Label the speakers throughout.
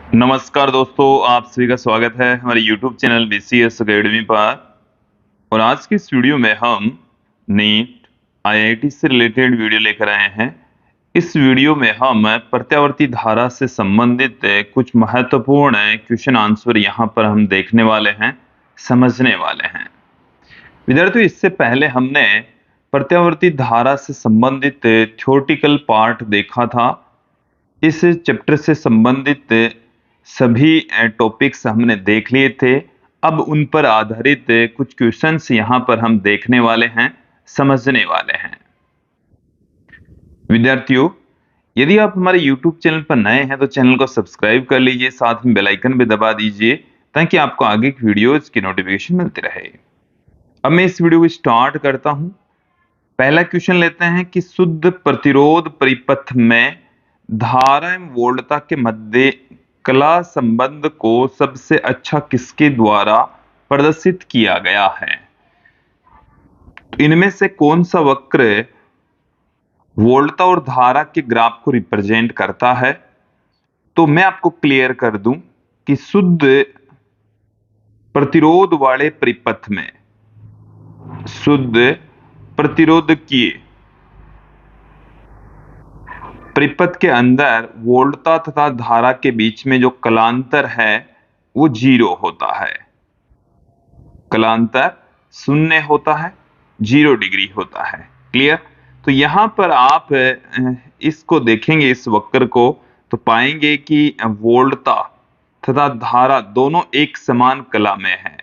Speaker 1: नमस्कार दोस्तों, आप सभी का स्वागत है हमारे YouTube चैनल BCS अकेडमी पर। और आज की इस वीडियो में हम नीट IIT से रिलेटेड वीडियो लेकर आए हैं। इस वीडियो में हम प्रत्यावर्ती धारा से संबंधित कुछ महत्वपूर्ण क्वेश्चन आंसर यहाँ पर हम देखने वाले हैं, समझने वाले हैं। विद्यार्थियों, इससे पहले हमने प्रत्यावर्ती धारा से संबंधित थ्योरेटिकल पार्ट देखा था। इस चैप्टर से संबंधित सभी टॉपिक्स हमने देख लिए थे। अब उन पर आधारित कुछ क्वेश्चंस यहाँ पर हम देखने वाले हैं, समझने वाले हैं। विद्यार्थियों, यदि आप हमारे YouTube चैनल पर नए हैं तो चैनल को सब्सक्राइब कर लीजिए, साथ में बेल आइकन भी दबा दीजिए ताकि आपको आगे की वीडियोज की नोटिफिकेशन मिलती रहे। अब मैं इस वीडियो को स्टार्ट करता हूं। पहला क्वेश्चन लेते हैं कि शुद्ध प्रतिरोध परिपथ में धारा एवं वोल्टता के मध्य कला संबंध को सबसे अच्छा किसके द्वारा प्रदर्शित किया गया है? तो इनमें से कौन सा वक्र वोल्टता और धारा के ग्राफ को रिप्रेजेंट करता है? तो मैं आपको क्लियर कर दूं कि शुद्ध प्रतिरोध वाले परिपथ में, शुद्ध प्रतिरोधकीय परिपथ के अंदर वोल्टता तथा धारा के बीच में जो कलांतर है वो 0 होता है। कलांतर 0 होता है, 0 डिग्री होता है। क्लियर? तो यहां पर आप इसको देखेंगे, इस वक्र को, तो पाएंगे कि वोल्टता तथा धारा दोनों एक समान कला में है।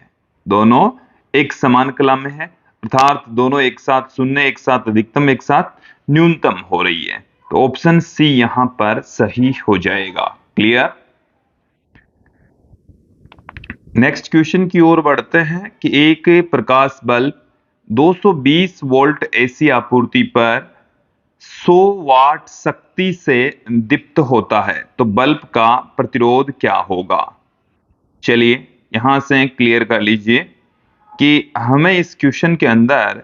Speaker 1: दोनों एक समान कला में है, अर्थात दोनों एक साथ 0, एक साथ अधिकतम, एक साथ न्यूनतम हो रही है। तो ऑप्शन सी यहां पर सही हो जाएगा। क्लियर? नेक्स्ट क्वेश्चन की ओर बढ़ते हैं कि एक प्रकाश बल्ब 220 वोल्ट एसी आपूर्ति पर 100 वाट शक्ति से दीप्त होता है, तो बल्ब का प्रतिरोध क्या होगा? चलिए यहां से क्लियर कर लीजिए कि हमें इस क्वेश्चन के अंदर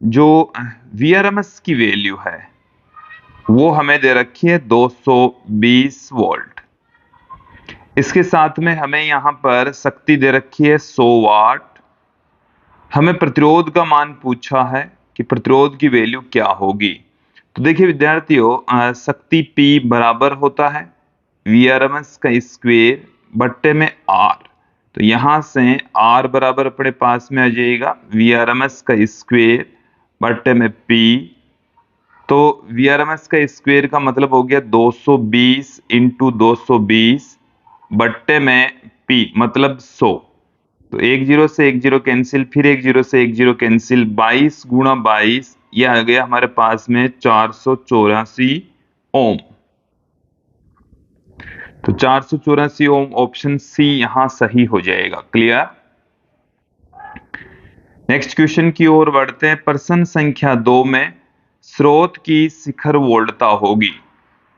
Speaker 1: जो VRMS की वैल्यू है वो हमें दे रखी है 220 वोल्ट। इसके साथ में हमें यहां पर शक्ति दे रखी है 100 वाट। हमें प्रतिरोध का मान पूछा है कि प्रतिरोध की वैल्यू क्या होगी। तो देखिए विद्यार्थियों, शक्ति P बराबर होता है VRMS का स्क्वायर बट्टे में R। तो यहां से R बराबर अपने पास में आ जाएगा VRMS का स्क्वायर बट्टे में P। तो VRMS का स्क्वायर का मतलब हो गया 220 इंटू 220 बट्टे में P मतलब 100। तो 1 0 से 1 0 कैंसिल, फिर 1 0 से 1 0 कैंसिल, 22 गुणा 22, यह आ गया हमारे पास में 484 ओम। तो 484 ओम, ऑप्शन सी यहां सही हो जाएगा। क्लियर? नेक्स्ट क्वेश्चन की ओर बढ़ते हैं। प्रश्न संख्या 2 में स्रोत की शिखर वोल्टता होगी,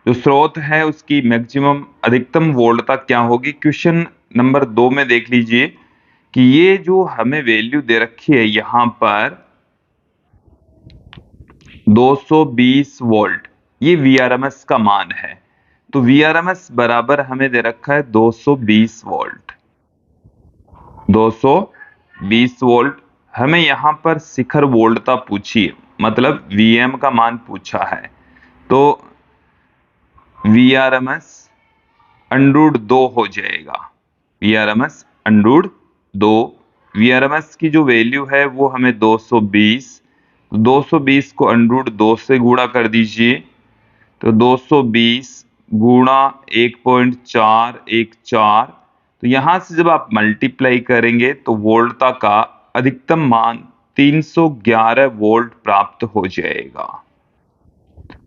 Speaker 1: जो स्रोत है उसकी मैक्सिमम अधिकतम वोल्टता क्या होगी? क्वेश्चन नंबर 2 में देख लीजिए कि ये जो हमें वैल्यू दे रखी है यहां पर 220 वोल्ट, ये VRMS का मान है। तो VRMS बराबर हमें दे रखा है 220 वोल्ट। 220 वोल्ट हमें यहां पर शिखर वोल्टता पूछी है, मतलब VM का मान पूछा है। तो VRMS √2 हो जाएगा। VRMS √2, VRMS की जो वैल्यू है वो हमें 220, 220 को √2 से गुणा कर दीजिए। तो 220 गुणा 1.414, तो यहां से जब आप मल्टीप्लाई करेंगे तो वोल्टता का अधिकतम मान 311 वोल्ट प्राप्त हो जाएगा।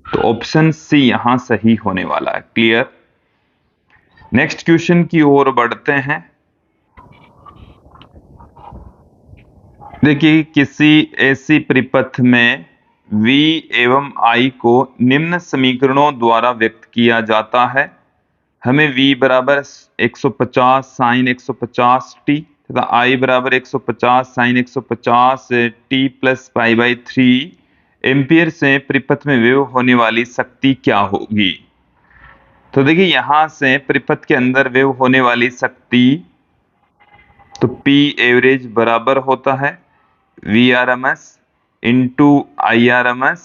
Speaker 1: तो ऑप्शन सी यहां सही होने वाला है। क्लियर? नेक्स्ट क्वेश्चन की ओर बढ़ते हैं। देखिए, किसी ऐसी परिपथ में V एवं I को निम्न समीकरणों द्वारा व्यक्त किया जाता है। हमें V बराबर 150 साइन 150 t तथा I बराबर 150 साइन 150 t प्लस π/3 एम्पियर से परिपथ में व्यय होने वाली शक्ति क्या होगी? तो देखिए यहां से परिपथ के अंदर वेव होने वाली शक्ति, तो P एवरेज बराबर होता है Vrms into IRMS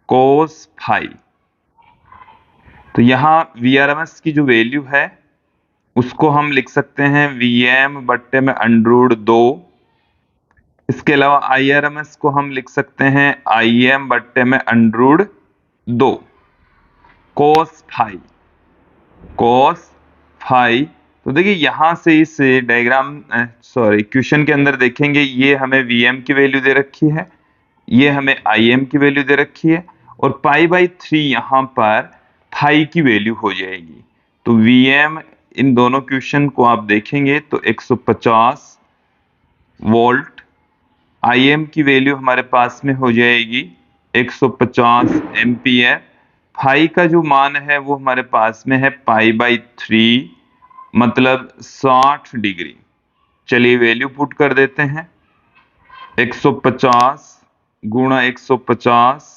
Speaker 1: cos phi. तो यहाँ Vrms की जो वैल्यू है उसको हम लिख सकते हैं Vm बट्टे में √2। इसके अलावा IRMS को हम लिख सकते हैं Im बट्टे में √2 कोस फाई। तो देखिए यहां से इस डायग्राम क्वेश्चन के अंदर देखेंगे, ये हमें Vm की वैल्यू दे रखी है, ये हमें Im की वैल्यू दे रखी है, और π/3 यहाँ पर फाई की वैल्यू हो जाएगी। तो Vm इन दोनों क्वेश्चन को आप देखेंगे तो 150 वोल्ट, Im की वैल्यू हमारे पास में हो जाएगी 150 एम्पियर, फाई का जो मान है वो हमारे पास में है π/3 मतलब 60 डिग्री। चलिए वैल्यू पुट कर देते हैं, 150 गुणा 150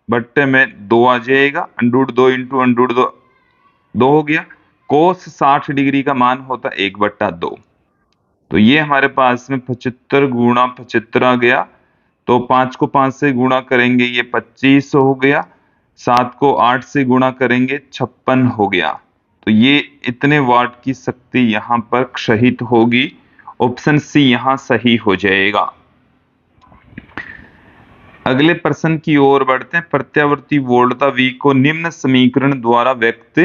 Speaker 1: बट्टे में 2 आ जाएगा, √2 इंटू √2 2 हो गया। कोस 60 डिग्री का मान होता 1/2। तो ये हमारे पास में 75 गुणा 75 आ गया। तो 5 को 5 से गुणा करेंगे ये 25 हो गया, 7 को 8 से गुणा करेंगे 56 हो गया। तो ये इतने वाट की शक्ति यहाँ पर क्षहित होगी। ऑप्शन सी यहाँ सही हो जाएगा। अगले प्रश्न की ओर बढ़ते हैं। प्रत्यावर्ती वोल्टता V को निम्न समीकरण द्वारा व्यक्त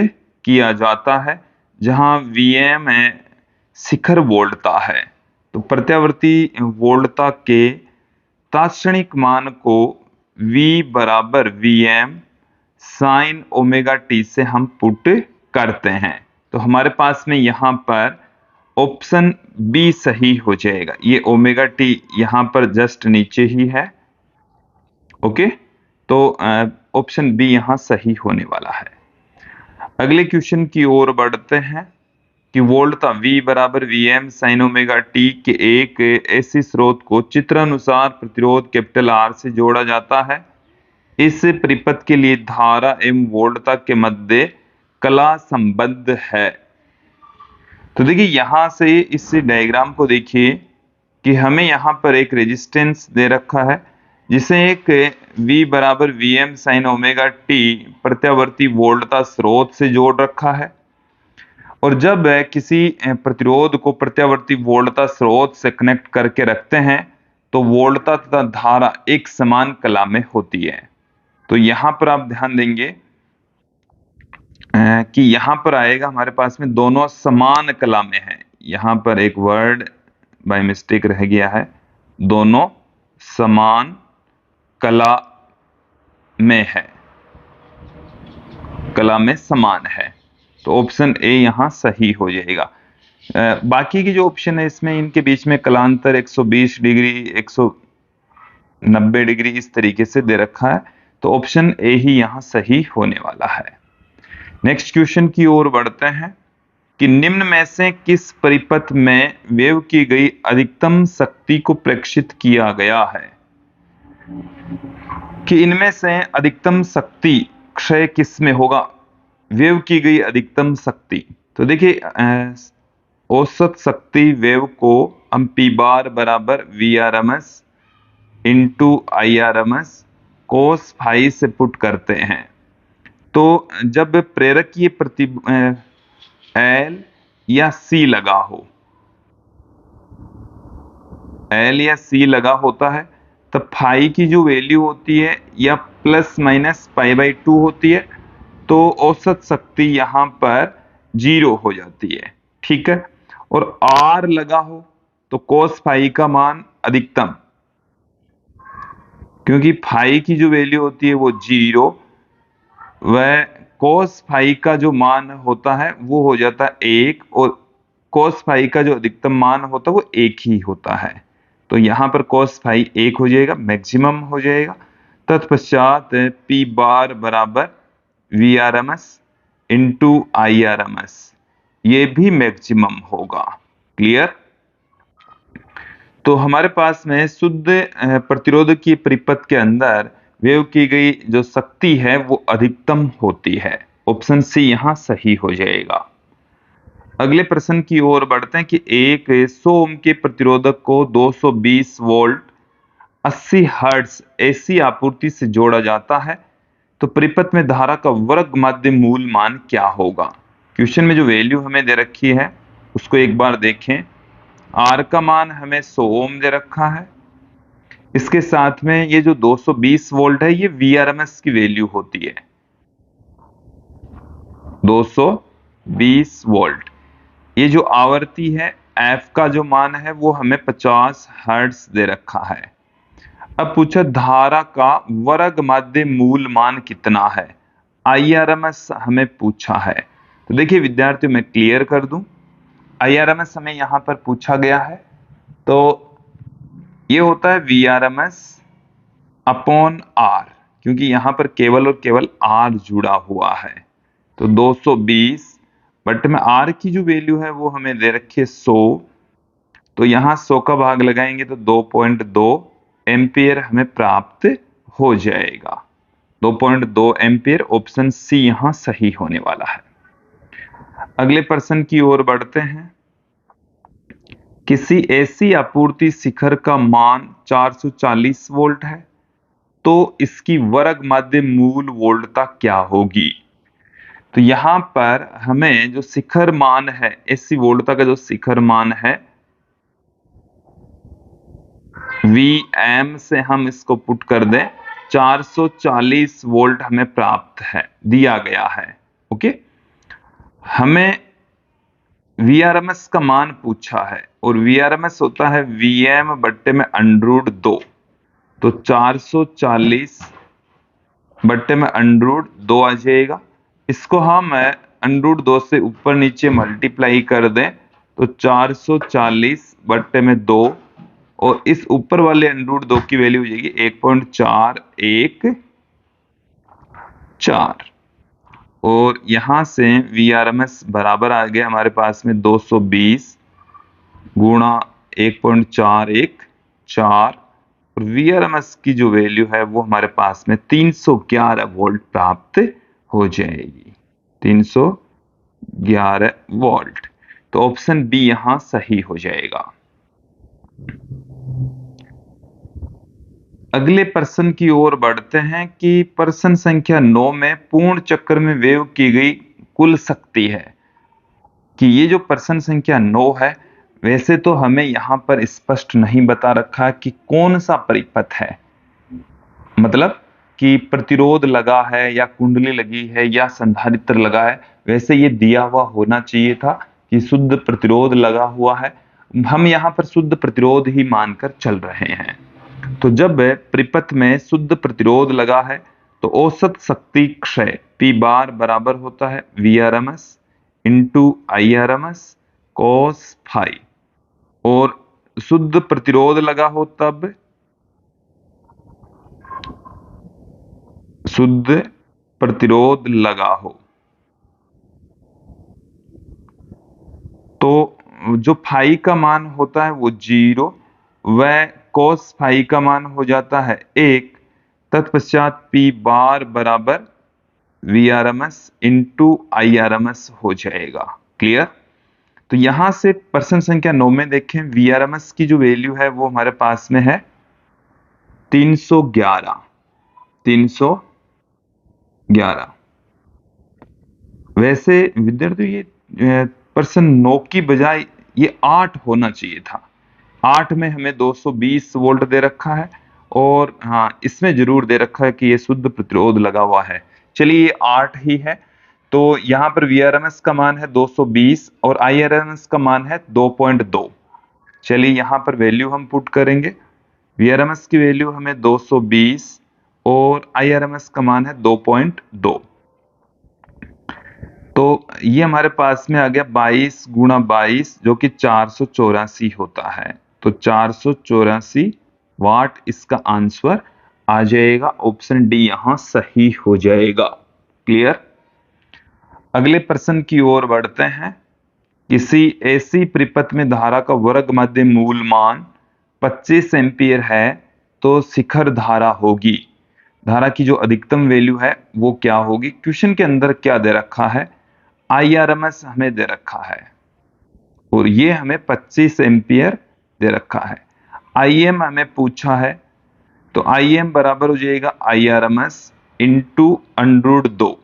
Speaker 1: किया जाता है, जहां Vm शिखर वोल्टता है। तो प्रत्यावर्ती वोल्टता के तात्क्षणिक मान को V बराबर Vm sin ओमेगा t से हम पुट करते हैं। तो हमारे पास में यहां पर ऑप्शन बी सही हो जाएगा। ये ओमेगा टी यहां पर जस्ट नीचे ही है। ओके, तो ऑप्शन बी यहां सही होने वाला है। अगले क्वेश्चन की ओर बढ़ते हैं कि वोल्टता V बराबर Vm sin ओमेगा t के एक ऐसे स्रोत को चित्रानुसार प्रतिरोध कैपिटल R से जोड़ा जाता है। इस परिपथ के लिए धारा एवं वोल्टता के मध्य कला संबंध है। तो देखिए यहां से इस डायग्राम को देखिए कि हमें यहां पर एक रेजिस्टेंस दे रखा है, जिसे एक V बराबर Vm sin ओमेगा t प्रत्यावर्ती वोल्टता स्रोत से जोड़ रखा है। और जब किसी प्रतिरोध को प्रत्यावर्ती वोल्टता स्रोत से कनेक्ट करके रखते हैं तो वोल्टता तथा धारा एक समान कला में होती है। तो यहां पर आप ध्यान देंगे कि यहां पर आएगा हमारे पास में दोनों समान कला में है। यहां पर एक वर्ड बाय मिस्टेक रह गया है, दोनों समान कला में है, कला में समान है। तो ऑप्शन ए यहां सही हो जाएगा। बाकी की जो ऑप्शन है इसमें इनके बीच में कलांतर 120 डिग्री 190 डिग्री इस तरीके से दे रखा है। तो ऑप्शन ए ही यहां सही होने वाला है। नेक्स्ट क्वेश्चन की ओर बढ़ते हैं कि निम्न में से किस परिपथ में वेव की गई अधिकतम शक्ति को प्रेक्षित किया गया है। कि इनमें से अधिकतम शक्ति क्षय किस में होगा, वेव की गई अधिकतम शक्ति। तो देखिए औसत शक्ति वेव को हम P बार बराबर Vrms into IRMS cos phi से पुट करते हैं। तो जब प्रेरकीय प्रति L या C लगा हो, L या C लगा होता है, तब फाई की जो वैल्यू होती है या प्लस माइनस π/2 होती है। तो औसत शक्ति यहां पर 0 हो जाती है, ठीक है। और R लगा हो तो कोस फाई का मान अधिकतम, क्योंकि फाई की जो वैल्यू होती है वो 0, वह कोस फाई का जो मान होता है वो हो जाता है 1, और कोस फाई का जो अधिकतम मान होता है वो 1 ही होता है। तो यहां पर कोस फाई 1 हो जाएगा, मैक्सिमम हो जाएगा। तत्पश्चात P बार बराबर Vrms इंटू IRMS, ये भी मैक्सिमम होगा। क्लियर। तो हमारे पास में शुद्ध प्रतिरोध की परिपथ के अंदर वेव की गई जो शक्ति है वो अधिकतम होती है। ऑप्शन सी यहां सही हो जाएगा। अगले प्रश्न की ओर बढ़ते हैं कि एक 100 ओम के प्रतिरोधक को 220 वोल्ट 80 हर्ट्ज एसी आपूर्ति से जोड़ा जाता है, तो परिपथ में धारा का वर्ग माध्य मूल मान क्या होगा। क्वेश्चन में जो वैल्यू हमें दे रखी है उसको एक बार देखें। आर का मान हमें 100 ओम दे रखा है, इसके साथ में ये जो 220 वोल्ट है ये वीआरएमएस की वैल्यू होती है, 220 वोल्ट। ये जो आवृत्ति है एफ का जो मान है वो हमें 50 हर्ट्ज दे रखा है। अब पूछा धारा का वर्ग माध्य मूल मान कितना है, आईआरएमएस हमें पूछा है। तो देखिए विद्यार्थियों मैं क्लियर कर दूं, आईआरएमएस हमें यहां पर पूछा गया है, तो ये होता है वीआरएमएस अपॉन आर, क्योंकि यहां पर केवल और केवल आर जुड़ा हुआ है। तो 220 बट में आर की जो वैल्यू है वो हमें दे रखी है 100, तो यहां 100 का भाग लगाएंगे तो 2.2 एम्पियर हमें प्राप्त हो जाएगा। 2.2 एम्पियर, ऑप्शन सी यहां सही होने वाला है। अगले प्रश्न की ओर बढ़ते हैं। किसी ऐसी आपूर्ति शिखर का मान 440 वोल्ट है, तो इसकी वर्ग माध्य मूल वोल्टता क्या होगी। तो यहां पर हमें जो शिखर मान है, एसी वोल्टता का जो शिखर मान है Vm से हम इसको पुट कर दें, 440 वोल्ट हमें प्राप्त है, दिया गया है। ओके, हमें Vrms का मान पूछा है और Vrms होता है Vm बट्टे में √2, तो 440 बट्टे में √2 आ जाएगा। इसको हम √2 से ऊपर नीचे मल्टीप्लाई कर दें तो 440 बट्टे में 2, और इस ऊपर वाले √2 की वैल्यू हो जाएगी 1.414, और यहां से Vrms बराबर आ गया हमारे पास में 220 गुणा 1.414, और Vrms की जो वैल्यू है वो हमारे पास में 311 वोल्ट प्राप्त हो जाएगी, 311 वोल्ट। तो ऑप्शन बी यहां सही हो जाएगा। अगले प्रश्न की ओर बढ़ते हैं कि प्रश्न संख्या 9 में पूर्ण चक्र में वेव की गई कुल शक्ति है। कि ये जो प्रश्न संख्या 9 है, वैसे तो हमें यहां पर स्पष्ट नहीं बता रखा कि कौन सा परिपथ है, मतलब कि प्रतिरोध लगा है या कुंडली लगी है या संधारित्र लगा है। वैसे ये दिया हुआ होना चाहिए था कि शुद्ध प्रतिरोध लगा हुआ है, हम यहां पर शुद्ध प्रतिरोध ही मानकर चल रहे हैं। तो जब परिपथ में शुद्ध प्रतिरोध लगा है तो औसत शक्ति क्षय P बार बराबर होता है Vrms into IRMS cos phi, और शुद्ध प्रतिरोध लगा हो तब शुद्ध प्रतिरोध लगा हो तो जो फाई का मान होता है वो 0, वह cos फाई का मान हो जाता है 1। तत्पश्चात P बार बराबर Vrms इंटू IRMS हो जाएगा। क्लियर। तो यहां से प्रश्न संख्या 9 में देखें, Vrms की जो वैल्यू है वो हमारे पास में है 311। वैसे विद्यार्थियों ये प्रश्न 9 की बजाय ये 8 होना चाहिए था। 8 में हमें 220 वोल्ट दे रखा है, और हाँ इसमें जरूर दे रखा है कि ये शुद्ध प्रतिरोध लगा हुआ है। चलिए ये 8 ही है, तो यहां पर Vrms का मान है 220 और IRMS का मान है 2.2। चलिए यहां पर वैल्यू हम पुट करेंगे। Vrms की वैल्यू हमें 220 और IRMS का मान है 2.2, तो ये हमारे पास में आ गया 22 गुणा 22 जो कि 484 होता है। तो 484 वाट इसका आंसर आ जाएगा, ऑप्शन डी यहां सही हो जाएगा। क्लियर। अगले प्रश्न की ओर बढ़ते हैं। किसी ऐसी परिपथ में धारा का वर्ग माध्य मूल मान 25 एम्पियर है, तो शिखर धारा होगी। धारा की जो अधिकतम वैल्यू है वो क्या होगी। क्वेश्चन के अंदर क्या दे रखा है, IRMS हमें दे रखा है और ये हमें 25 एम्पियर दे रखा है। IM हमें पूछा है, तो IM बराबर हो जाएगा IRMS इंटू अंडरूट 2।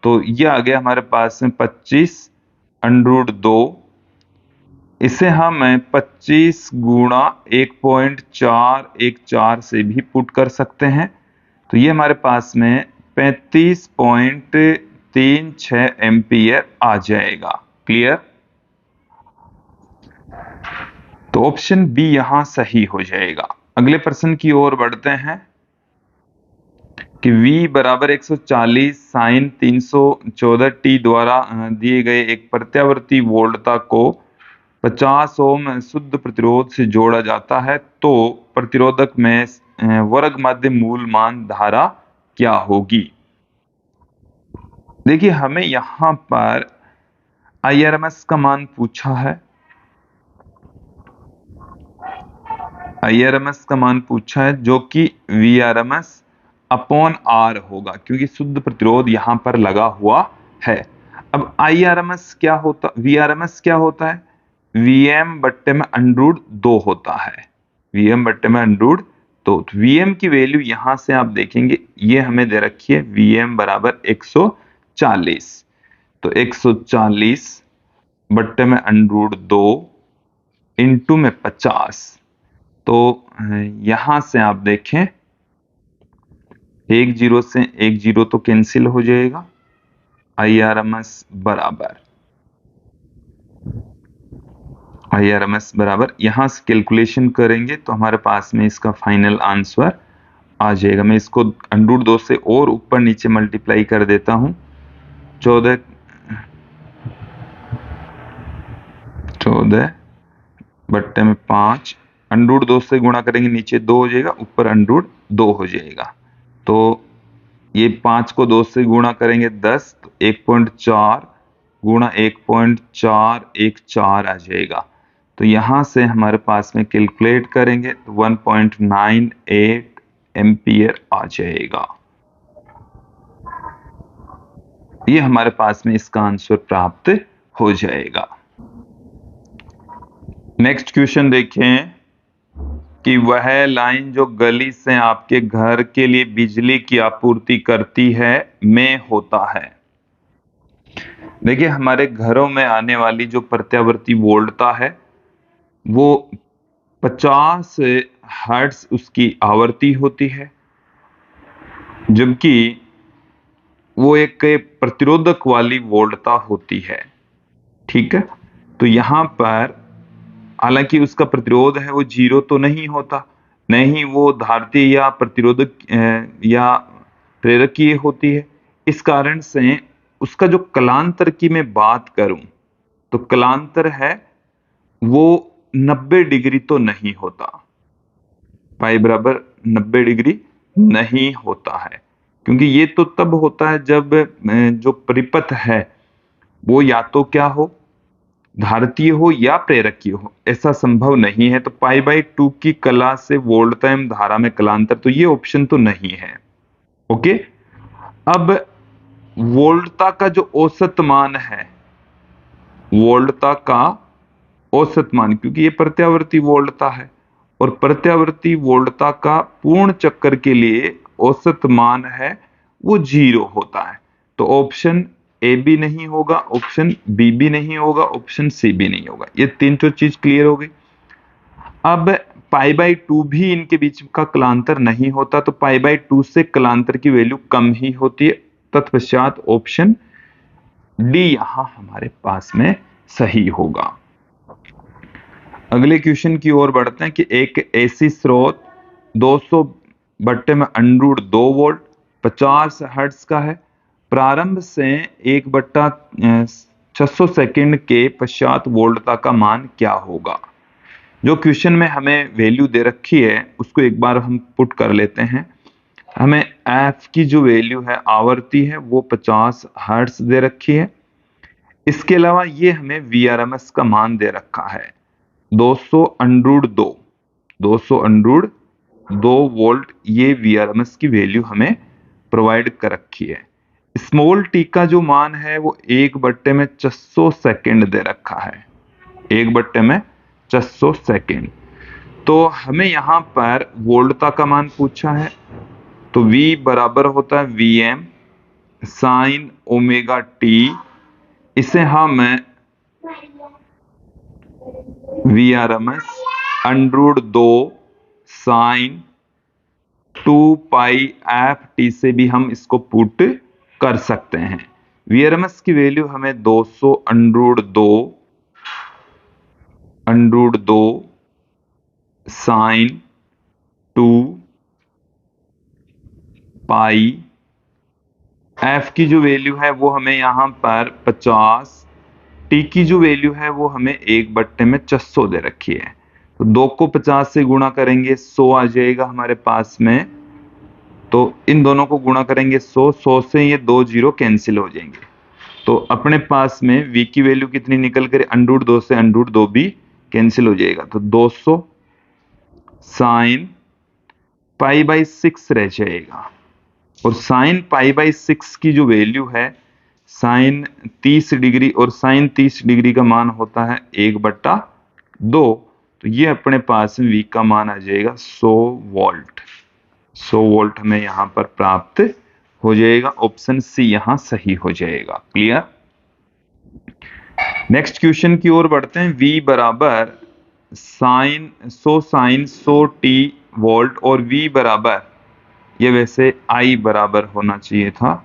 Speaker 1: तो ये आ गया हमारे पास में 25 अंडरूट 2। इसे हम 25 गुणा 1.414 से भी पुट कर सकते हैं। तो ये हमारे पास में 35.36 एम्पियर आ जाएगा। क्लियर। तो ऑप्शन बी यहां सही हो जाएगा। अगले प्रश्न की ओर बढ़ते हैं कि V बराबर 140 साइन 314 t द्वारा दिए गए एक प्रत्यावर्ती वोल्टता को 50 ओम शुद्ध प्रतिरोध से जोड़ा जाता है, तो प्रतिरोधक में वर्ग मध्य मूल मान धारा क्या होगी। देखिए हमें यहां पर IRMS का मान पूछा है, IRMS का मान पूछा है जो कि VRMS अपॉन R होगा, क्योंकि शुद्ध प्रतिरोध यहां पर लगा हुआ है। अब IRMS क्या होता, VRMS क्या होता है, VM बट्टे में अंडरूट 2 होता है, VM बट्टे में अंडरूट 2। तो VM की वैल्यू यहां से आप देखेंगे, ये हमें दे रखी है VM बराबर 140। तो 140 बट्टे में अंडरूट 2 इंटू में 50। तो यहां से आप देखें, एक जीरो से एक जीरो तो कैंसिल हो जाएगा। IRMS बराबर यहां से कैलकुलेशन करेंगे तो हमारे पास में इसका फाइनल आंसर आ जाएगा। मैं इसको अंडरूट 2 से और ऊपर नीचे मल्टीप्लाई कर देता हूं। 14 बट्टे में 5, अंडरूट 2 से गुणा करेंगे, नीचे 2 हो जाएगा, ऊपर अंडरूट 2 हो जाएगा। तो ये 5 को 2 से गुणा करेंगे 10, तो 1.4 गुणा 1.414 आ जाएगा। तो यहां से हमारे पास में कैलकुलेट करेंगे तो 1.98 एम्पियर आ जाएगा। ये हमारे पास में इसका आंसर प्राप्त हो जाएगा। नेक्स्ट क्वेश्चन देखें कि वह लाइन जो गली से आपके घर के लिए बिजली की आपूर्ति करती है में होता है। देखिए हमारे घरों में आने वाली जो प्रत्यावर्ती वोल्टता है वो 50 हर्ट्ज उसकी आवृत्ति होती है, जबकि वो एक प्रतिरोधक वाली वोल्टता होती है। ठीक है, तो यहां पर हालांकि उसका प्रतिरोध है वो 0 तो नहीं होता, नहीं वो धारतीय या प्रतिरोधक या प्रेरकीय होती है। इस कारण से उसका जो कलांतर की मैं बात करूं तो कलांतर है वो 90 डिग्री तो नहीं होता, पाई बराबर 90 डिग्री नहीं होता है, क्योंकि ये तो तब होता है जब जो परिपथ है वो या तो क्या हो, धारतीय हो या प्रेरकीय हो। ऐसा संभव नहीं है, तो पाई बाई 2 की कला से वोल्टता एवं धारा में कलांतर, तो ये ऑप्शन तो नहीं है। ओके, अब वोल्टता का जो औसत मान है, वोल्टता का औसत मान, क्योंकि ये प्रत्यावर्ती वोल्टता है और प्रत्यावर्ती वोल्टता का पूर्ण चक्कर के लिए औसत मान है वो 0 होता है। तो ऑप्शन ए भी नहीं होगा, ऑप्शन बी भी नहीं होगा, ऑप्शन सी भी नहीं होगा। ये तीन तो चीज क्लियर हो गई। अब पाई बाई 2 भी इनके बीच का कलांतर नहीं होता, तो पाई बाई 2 से कलांतर की वैल्यू कम ही होती है। तत्पश्चात ऑप्शन डी यहां हमारे पास में सही होगा। अगले क्वेश्चन की ओर बढ़ते हैं कि एक एसी स्रोत 200 बट्टे में अंडरूट 2 वोल्ट 50 हर्ट्ज का है, प्रारंभ से 1/600 सेकंड के पश्चात वोल्टता का मान क्या होगा। जो क्वेश्चन में हमें वैल्यू दे रखी है उसको एक बार हम पुट कर लेते हैं। हमें एफ की जो वैल्यू है, आवृत्ति है, वो 50 हर्ट्ज दे रखी है। इसके अलावा ये हमें VRMS का मान दे रखा है 200 अंडरूट 2, 200 अंडरूट 2 वोल्ट ये Vrms की वैल्यू हमें प्रोवाइड कर रखी है। स्मॉल टी का जो मान है वो 1/600 सेकेंड दे रखा है, 1/600 सेकेंड। तो हमें यहाँ पर वोल्टता का मान पूछा है, तो V बराबर होता है Vm साइन ओमेगा टी, इसे हम Vrms √2 साइन 2π/f से भी हम इसको पुट कर सकते हैं। Vrms की वैल्यू हमें 200 √2 साइन 2π/f की जो वैल्यू है वो हमें यहाँ पर 50, टी की जो वैल्यू है वो हमें 1/600 दे रखी है। तो 2 को 50 से गुणा करेंगे 100 आ जाएगा हमारे पास में। तो इन दोनों को गुणा करेंगे 100 से ये 2 जीरो कैंसिल हो जाएंगे। तो अपने पास में v की वैल्यू कितनी निकल कर, √2 से √2 भी कैंसिल हो जाएगा। तो 200 साइन π/6 रह जाएगा। और साइन π/6 की जो वैल्यू है साइन 30 डिग्री, और साइन 30 डिग्री का मान होता है 1/2। तो ये अपने पास में v का मान आ जाएगा 100 वोल्ट। 100 वोल्ट हमें यहाँ पर प्राप्त हो जाएगा। ऑप्शन सी यहाँ सही हो जाएगा। क्लियर। नेक्स्ट क्वेश्चन की ओर बढ़ते हैं। v बराबर साइन 100 t वोल्ट और v बराबर, ये वैसे I बराबर होना चाहिए था,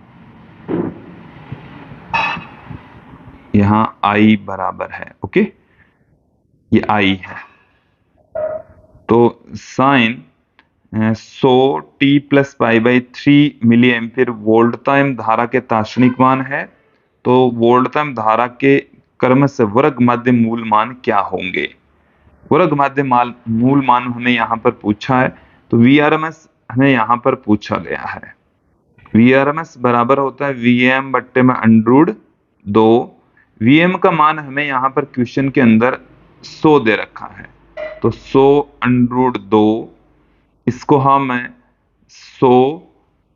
Speaker 1: यहाँ I बराबर है। ओके, ये I है। तो साइन 100 t + π/3 मिली एम्पियर वोल्टता धारा के तात्क्षणिक मान है। तो वोल्टता धारा के क्रमशः वर्ग माध्य मूल मान क्या होंगे? वर्ग माध्य मूल मान हमें यहाँ पर पूछा है। तो Vrms हमें यहाँ पर पूछा गया है। Vrms बराबर होता है Vm √2। Vm का मान हमें यहाँ पर क्वेश्चन के अंदर 100 दे रखा है। तो 100 √2, इसको हम 100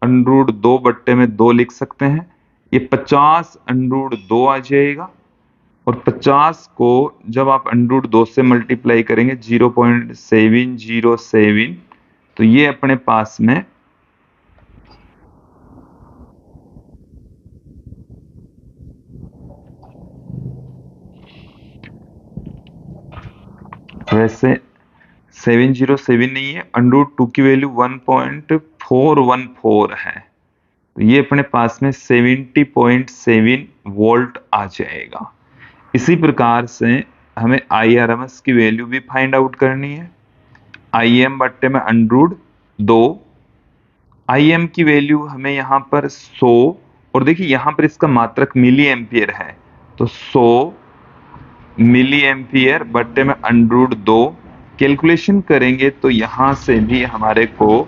Speaker 1: √2/2 लिख सकते हैं। ये 50 √2 आ जाएगा। और 50 को जब आप √2 से मल्टीप्लाई करेंगे 0.707, तो ये अपने पास में वैसे 707 नहीं है, √2 की वैल्यू 1.414 है। तो ये अपने पास में 70.7 वोल्ट आ जाएगा। इसी प्रकार से हमें Irms की वैल्यू भी फाइंड आउट करनी है। Im बट्टे में √2, Im की वैल्यू हमें यहाँ पर 100, और देखिए यहाँ पर इसका मात्रक मिली एम्पियर है। तो 100 मिली एम्पियर बट्टे में √2 कैलकुलेशन करेंगे तो यहां से भी हमारे को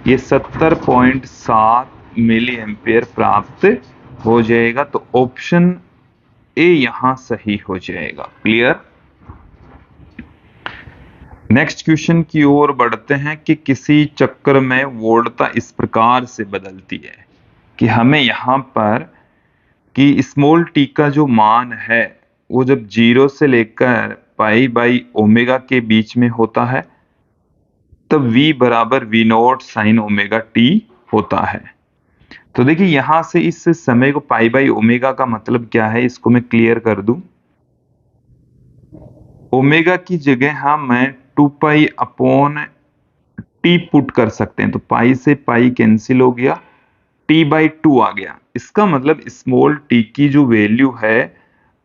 Speaker 1: ये 70.7 मिली एम्पियर प्राप्त हो जाएगा। तो ऑप्शन ए यहां सही हो जाएगा। क्लियर। नेक्स्ट क्वेश्चन की ओर बढ़ते हैं कि किसी चक्कर में वोल्टता इस प्रकार से बदलती है कि हमें यहां पर कि स्मॉल टी का जो मान है वो जब 0 से लेकर π/ω के बीच में होता है तब v बराबर V0 साइन ओमेगा टी होता है। तो देखिए यहां से इस समय को π/ω का मतलब क्या है, इसको मैं क्लियर कर दूं। ओमेगा की जगह हम 2π/T पुट कर सकते हैं। तो पाई से पाई कैंसिल हो गया, T/2 आ गया। इसका मतलब स्मॉल t की जो वैल्यू है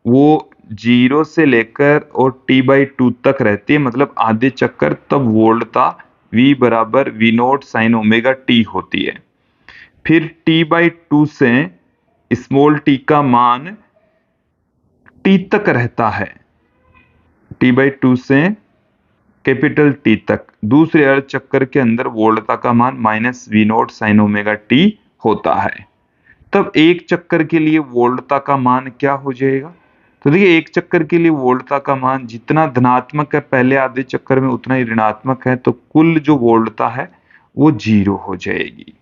Speaker 1: वो 0 से लेकर और T/2 तक रहती है, मतलब आधे चक्कर, तब वोल्टता v बराबर V0 साइन ओमेगा टी होती है। फिर T/2 से स्मॉल t का मान t तक रहता है, T/2 से कैपिटल T तक। दूसरे अर्ध चक्कर के अंदर वोल्टता का मान -V0 साइन ओमेगा टी होता है। तब एक चक्कर के लिए वोल्टता का मान क्या हो जाएगा, तो देखिए एक चक्कर के लिए वोल्टता का मान जितना धनात्मक है पहले आधे चक्कर में उतना ही ऋणात्मक है, तो कुल जो वोल्टता है वो 0 हो जाएगी।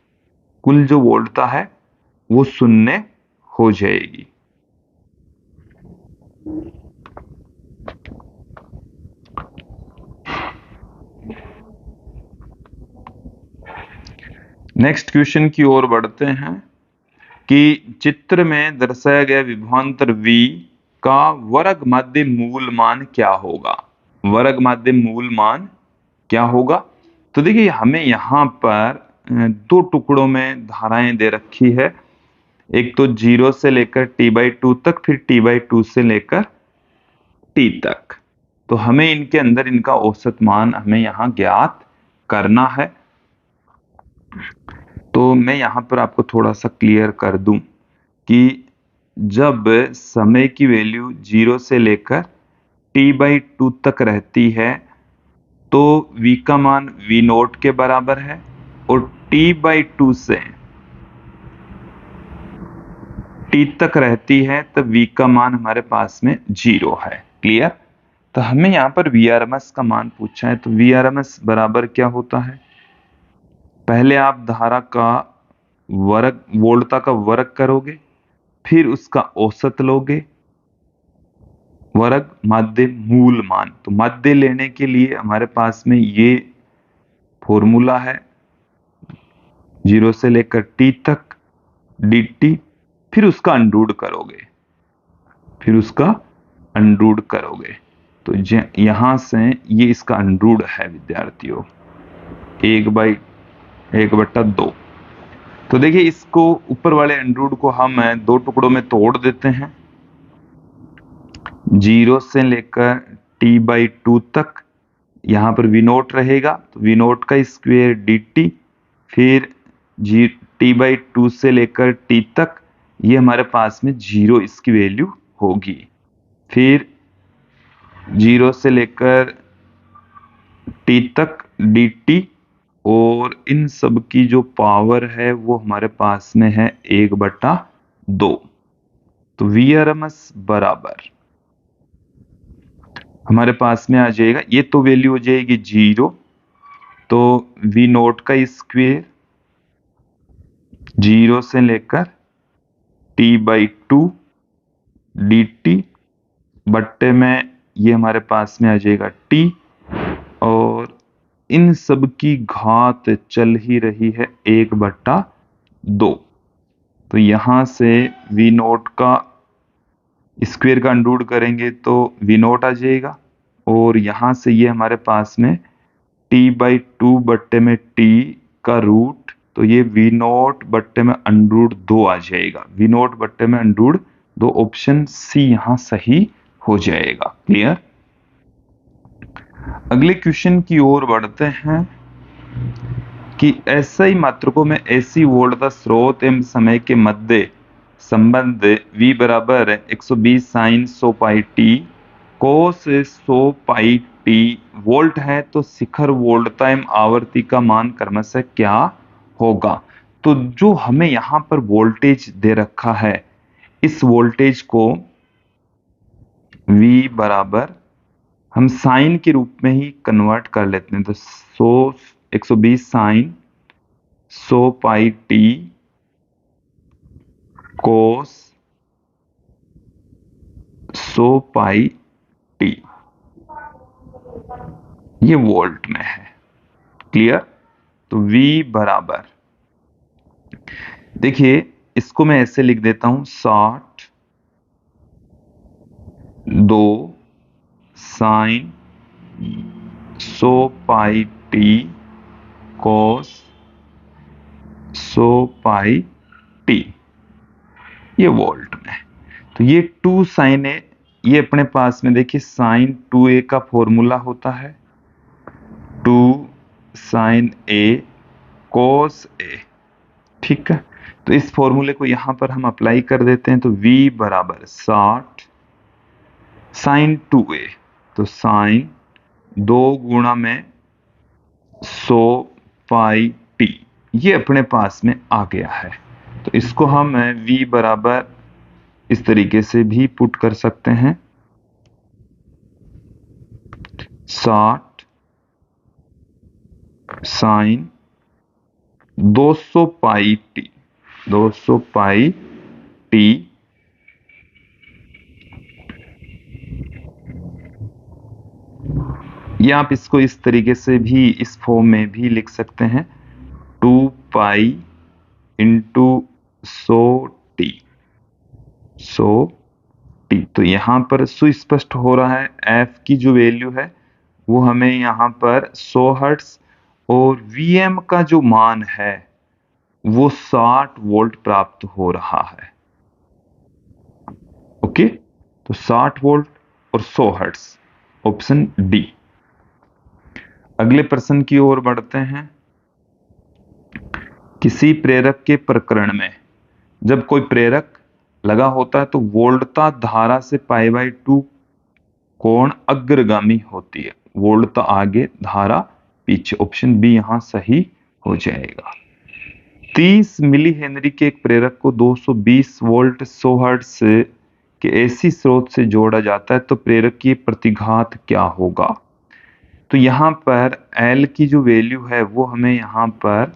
Speaker 1: कुल जो वोल्टता है वो 0 हो जाएगी। नेक्स्ट क्वेश्चन की ओर बढ़ते हैं कि चित्र में दर्शाया गया विभवांतर V का वर्ग माध्य मूल मान क्या होगा। वर्ग माध्य मूल मान क्या होगा? तो देखिए हमें यहाँ पर दो टुकड़ों में धाराएं दे रखी है, एक तो 0 से लेकर t/2 तक, फिर t/2 से लेकर t तक। तो हमें इनके अंदर इनका औसत मान हमें यहाँ ज्ञात करना है। तो मैं यहाँ पर आपको थोड़ा सा क्लियर कर दूं कि जब समय की वैल्यू 0 से लेकर t/2 तक रहती है तो v का मान v0 के बराबर है, और t/2 से t तक रहती है तब v का मान हमारे पास में 0 है। क्लियर? तो हमें यहाँ पर Vrms का मान पूछा है, तो Vrms बराबर क्या होता है? पहले आप धारा का वर्ग, वोल्टता का वर्ग करोगे, फिर उसका औसत लोगे, वर्ग माध्य मूल मान। तो माध्य लेने के लिए हमारे पास में ये फॉर्मूला है, 0 से लेकर t तक dt, फिर उसका अंडरूट करोगे, फिर उसका अंडरूट करोगे। तो यहां से ये इसका अंडरूट है विद्यार्थियों, 1/2। तो देखिए इसको ऊपर वाले अंडरूट को हम दो टुकड़ों में तोड़ देते हैं, 0 से लेकर t/2 तक, यहाँ पर v0 रहेगा तो v0 का स्क्वायर dt, फिर t/2 से लेकर t तक, ये हमारे पास में 0 इसकी वैल्यू होगी। फिर 0 से लेकर t तक dt, और इन सब की जो पावर है वो हमारे पास में है 1/2। तो Vrms बराबर हमारे पास में आ जाएगा, ये तो वैल्यू हो जाएगी 0, तो v0 का स्क्वायर 0 से लेकर t/2 dt बट्टे में ये हमारे पास में आ जाएगा t, और इन सब की घात चल ही रही है 1/2। तो यहां से v0 का स्क्वायर का अंडरूट करेंगे तो v0 आ जाएगा, और यहां से ये हमारे पास में t/2 बट्टे में t का रूट, तो ये v0 बट्टे में √2 आ जाएगा। v0 बट्टे में √2, ऑप्शन सी यहां सही हो जाएगा। क्लियर? अगले क्वेश्चन की ओर बढ़ते हैं कि एसआई मात्रकों में एसी वोल्टता स्रोत एवं समय के मध्य संबंध v बराबर 120 साइन 100 पाई टी कोस 100 पाई टी वोल्ट है, तो शिखर वोल्टता एवं आवर्ती का मान क्रमशः क्या होगा? तो जो हमें यहां पर वोल्टेज दे रखा है, इस वोल्टेज को v बराबर हम साइन के रूप में ही कन्वर्ट कर लेते हैं। तो 120 साइन 100 पाई टी कोस 100 पाई टी, ये वोल्ट में है। क्लियर? तो v बराबर, देखिए इसको मैं ऐसे लिख देता हूं, 60 2 साइन 100 पाई टी कोस 100 पाई टी, ये वोल्ट में है। तो ये 2 साइन ए, ये अपने पास में देखिए साइन 2a का फॉर्मूला होता है 2 साइन a कोस a। ठीक है, तो इस फॉर्मूले को यहां पर हम अप्लाई कर देते हैं। तो v बराबर 60 साइन 2a, तो साइन 2 गुणा में 100 पाई टी, ये अपने पास में आ गया है। तो इसको हम v बराबर इस तरीके से भी पुट कर सकते हैं। 60 sign 200 pi T, 200 pi T या आप इसको इस तरीके से भी इस फॉर्म में भी लिख सकते हैं 2 पाई इंटू 100 टी, 100 टी। तो यहां पर सुस्पष्ट हो रहा है एफ की जो वैल्यू है वो हमें यहां पर 100 हर्ट्ज और वीएम का जो मान है वो 60 वोल्ट प्राप्त हो रहा है। ओके, तो 60 वोल्ट और 100 हर्ट्ज, ऑप्शन डी। अगले प्रश्न की ओर बढ़ते हैं। किसी प्रेरक के प्रकरण में जब कोई प्रेरक लगा होता है तो वोल्टता धारा से π/2 कोण अग्रगामी होती है। वोल्टता आगे, धारा पीछे, ऑप्शन बी यहां सही हो जाएगा। 30 मिली हेनरी के एक प्रेरक को 220 वोल्ट 100 हर्ट्ज के एसी स्रोत से जोड़ा जाता है तो प्रेरक की प्रतिघात क्या होगा? तो यहाँ पर L की जो वैल्यू है वो हमें यहाँ पर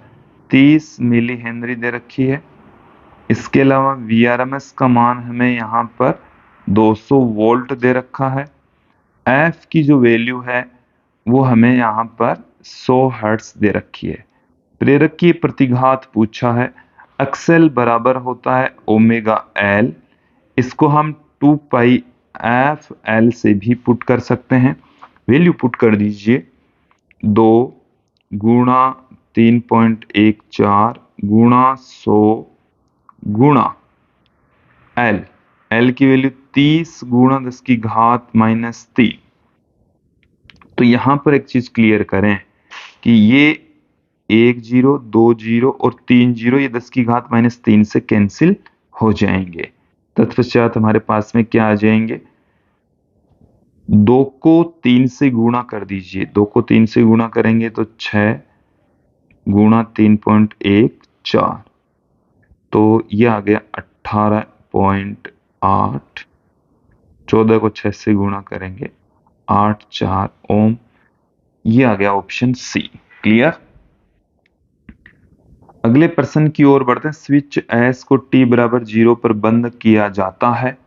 Speaker 1: 30 मिली हेनरी दे रखी है। इसके अलावा VRMS का मान हमें यहाँ पर 200 वोल्ट दे रखा है। F की जो वैल्यू है वो हमें यहाँ पर 100 हर्ट्ज दे रखी है। प्रेरक की प्रतिघात पूछा है। एक्सएल बराबर होता है ओमेगा एल, इसको हम 2 पाई एफ एल से भी पुट कर सकते हैं। वैल्यू पुट कर दीजिए 2 गुणा 3.14 गुणा 100 गुणा एल, एल की वैल्यू 30 गुणा 10 की घात -3। तो यहां पर एक चीज क्लियर करें कि ये 1 0 2 0 और 3 0 ये 10 की घात -3 से कैंसिल हो जाएंगे। तत्पश्चात हमारे पास में क्या आ जाएंगे? 2 को 3 से गुणा कर दीजिए, 2 को 3 से गुणा करेंगे तो 6 गुणा 3.14, तो ये आ गया 18.8। 14 को 6 से गुणा करेंगे 84 ओम। ये आ गया ऑप्शन सी। क्लियर? अगले प्रश्न की ओर बढ़ते हैं। स्विच एस को t बराबर 0 पर बंद किया जाता है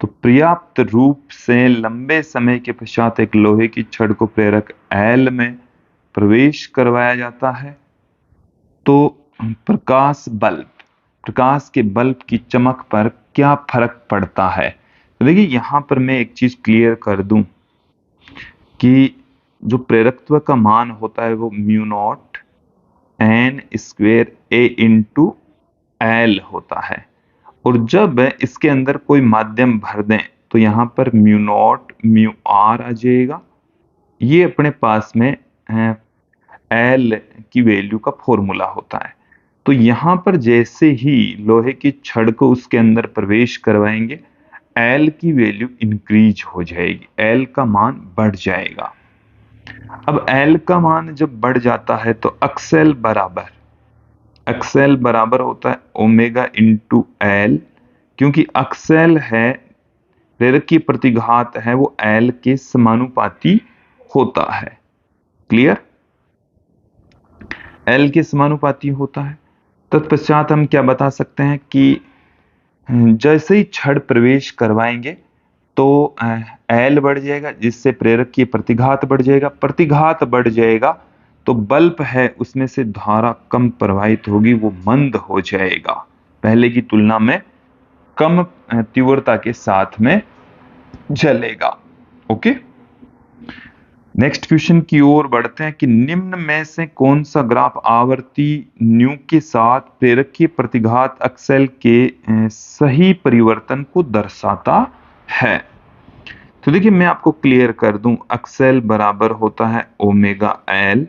Speaker 1: तो पर्याप्त रूप से लंबे समय के पश्चात एक लोहे की छड़ को प्रेरक L में प्रवेश करवाया जाता है तो प्रकाश के बल्ब की चमक पर क्या फर्क पड़ता है? तो देखिए यहां पर मैं एक चीज क्लियर कर दूं कि जो प्रेरकत्व का मान होता है वो μ0 n square a into L होता है, और जब इसके अंदर कोई माध्यम भर दें तो यहां पर μ0 μr आ जाएगा। ये अपने पास में एल की वैल्यू का फॉर्मूला होता है। तो यहां पर जैसे ही लोहे की छड़ को उसके अंदर प्रवेश करवाएंगे एल की वैल्यू इंक्रीज हो जाएगी, एल का मान बढ़ जाएगा। अब एल का मान जब बढ़ जाता है तो एक्सएल बराबर होता है ओमेगा इंटू एल, क्योंकि एक्सएल है प्रेरक की प्रतिघात है वो एल के समानुपाती होता है। क्लियर? एल के समानुपाती होता है। तत्पश्चात हम क्या बता सकते हैं कि जैसे ही छड़ प्रवेश करवाएंगे तो एल बढ़ जाएगा, जिससे प्रेरक की प्रतिघात बढ़ जाएगा। प्रतिघात बढ़ जाएगा तो बल्ब है उसमें से धारा कम प्रवाहित होगी, वो मंद हो जाएगा, पहले की तुलना में कम तीव्रता के साथ में जलेगा। ओके, नेक्स्ट क्वेश्चन की ओर बढ़ते हैं कि निम्न में से कौन सा ग्राफ आवर्ती न्यू के साथ प्रेरक की प्रतिघात एक्सएल के सही परिवर्तन को दर्शाता है? तो देखिए मैं आपको क्लियर कर दूं, एक्सएल बराबर होता है ओमेगा एल।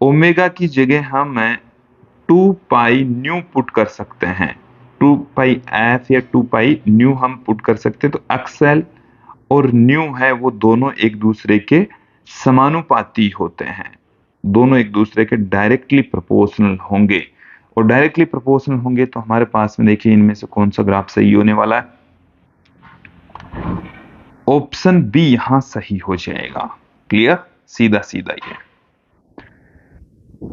Speaker 1: ओमेगा की जगह हम 2 पाई न्यू पुट कर सकते हैं, 2 पाई एफ या 2 पाई न्यू हम पुट कर सकते हैं। तो एक्सएल और न्यू है वो दोनों एक दूसरे के समानुपाती होते हैं, दोनों एक दूसरे के डायरेक्टली प्रोपोर्शनल होंगे, और डायरेक्टली प्रोपोर्शनल होंगे तो हमारे पास में देखिए इनमें से कौन सा ग्राफ सही होने वाला है? ऑप्शन बी यहां सही हो जाएगा। क्लियर, सीधा सीधा ये।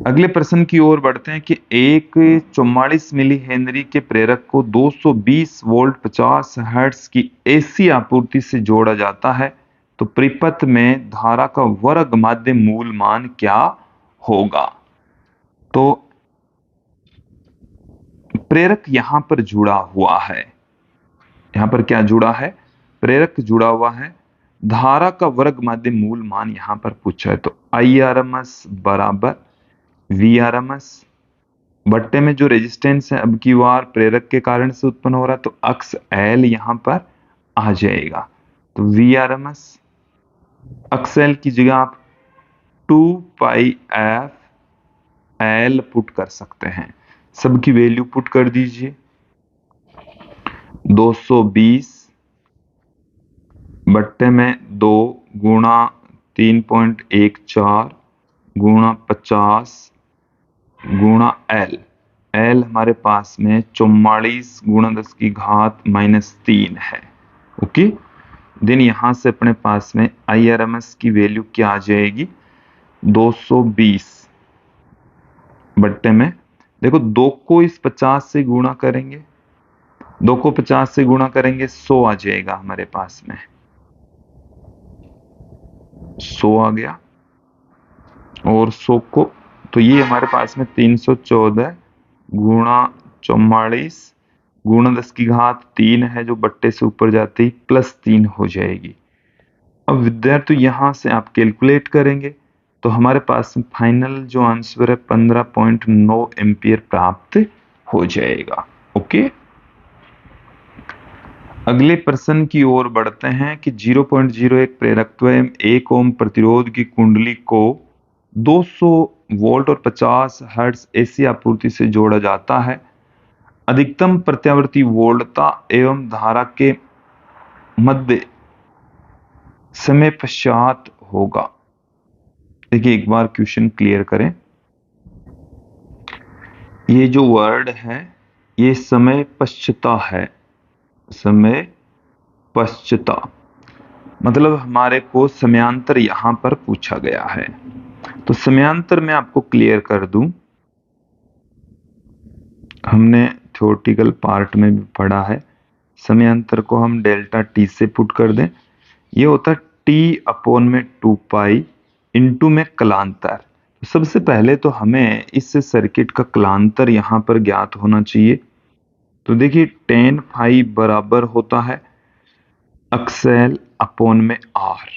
Speaker 1: अगले प्रश्न की ओर बढ़ते हैं कि एक 44 मिली हेनरी के प्रेरक को 220 वोल्ट 50 हर्ट्ज की एसी आपूर्ति से जोड़ा जाता है, तो परिपथ में धारा का वर्ग माध्य मूल मान क्या होगा? तो प्रेरक यहां पर जुड़ा हुआ है, यहां पर क्या जुड़ा है? प्रेरक जुड़ा हुआ है। धारा का वर्ग माध्य मूल मान यहां पर पूछा है, तो Irms बराबर Vrms बट्टे में जो रेजिस्टेंस है अब की बार प्रेरक के कारण से उत्पन्न हो रहा है, तो अक्स एल यहां पर आ जाएगा। तो Vrms अक्स एल की जगह आप 2πf L पुट कर सकते हैं। सबकी वैल्यू पुट कर दीजिए। 220 बट्टे में 2 गुणा 3.14 गुणा 50 गुणा L। L हमारे पास में 44 गुणा 10 की घात -3 है। ओके, देन यहां से अपने पास में Irms की वैल्यू क्या आ जाएगी? 220 बट्टे में, देखो 2 को इस 50 से गुणा करेंगे, 2 को 50 से गुणा करेंगे 100 आ जाएगा हमारे पास में, 100 आ गया। और 100 को, तो ये हमारे पास में 314 गुणा 44 गुणा 10 की घात 3 है, जो बट्टे से ऊपर जाते ही +3 हो जाएगी। अब विद्यार्थी यहां से आप कैलकुलेट करेंगे तो हमारे पास फाइनल जो आंसर है 15.9 एम्पियर प्राप्त हो जाएगा। ओके, अगले प्रश्न की ओर बढ़ते हैं कि 0.01 प्रेरकत्व एवं 1 ओम प्रतिरोध की कुंडली को 200 वोल्ट और 50 हर्ट्ज एसी आपूर्ति से जोड़ा जाता है। अधिकतम प्रत्यावर्ती वोल्टता एवं धारा के मध्य समय पश्चात होगा। देखिए एक बार क्वेश्चन क्लियर करें, ये जो वर्ड है ये समय पश्चता है, समय पश्चता मतलब हमारे को समयांतर यहां पर पूछा गया है। तो समयांतर में आपको क्लियर कर दूं, हमने थ्योरेटिकल पार्ट में भी पढ़ा है, समयांतर को हम डेल्टा टी से पुट कर दें, ये होता है T/2π इंटू में कलांतर। तो सबसे पहले तो हमें इस सर्किट का कलांतर यहां पर ज्ञात होना चाहिए। तो देखिए tan phi बराबर होता है अक्सेल अपॉन में R।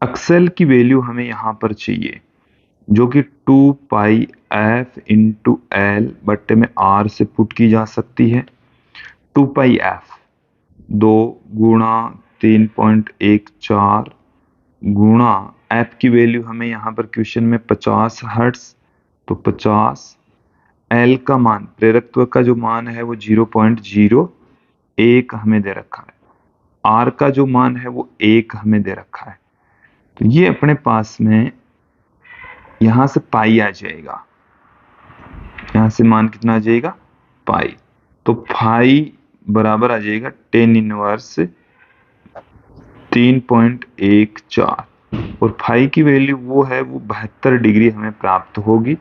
Speaker 1: अक्सेल की वैल्यू हमें यहां पर चाहिए जो कि 2πf इंटू एल बट्टे में R से पुट की जा सकती है। 2πf 2 गुणा 3.14 गुणा f की वैल्यू हमें यहां पर क्वेश्चन में 50 हर्ट्ज, तो 50 L का मान, प्रेरकत्व का जो मान है वो 0.01 हमें दे रखा है, R का जो मान है वो 1 हमें दे रखा है। तो ये अपने पास में यहां से पाई आ जाएगा, यहां से मान कितना आ जाएगा? पाई। तो फाई बराबर आ जाएगा tan इनवर्स 3.14 और फाई की वैल्यू वो है वो 72 डिग्री हमें प्राप्त होगी।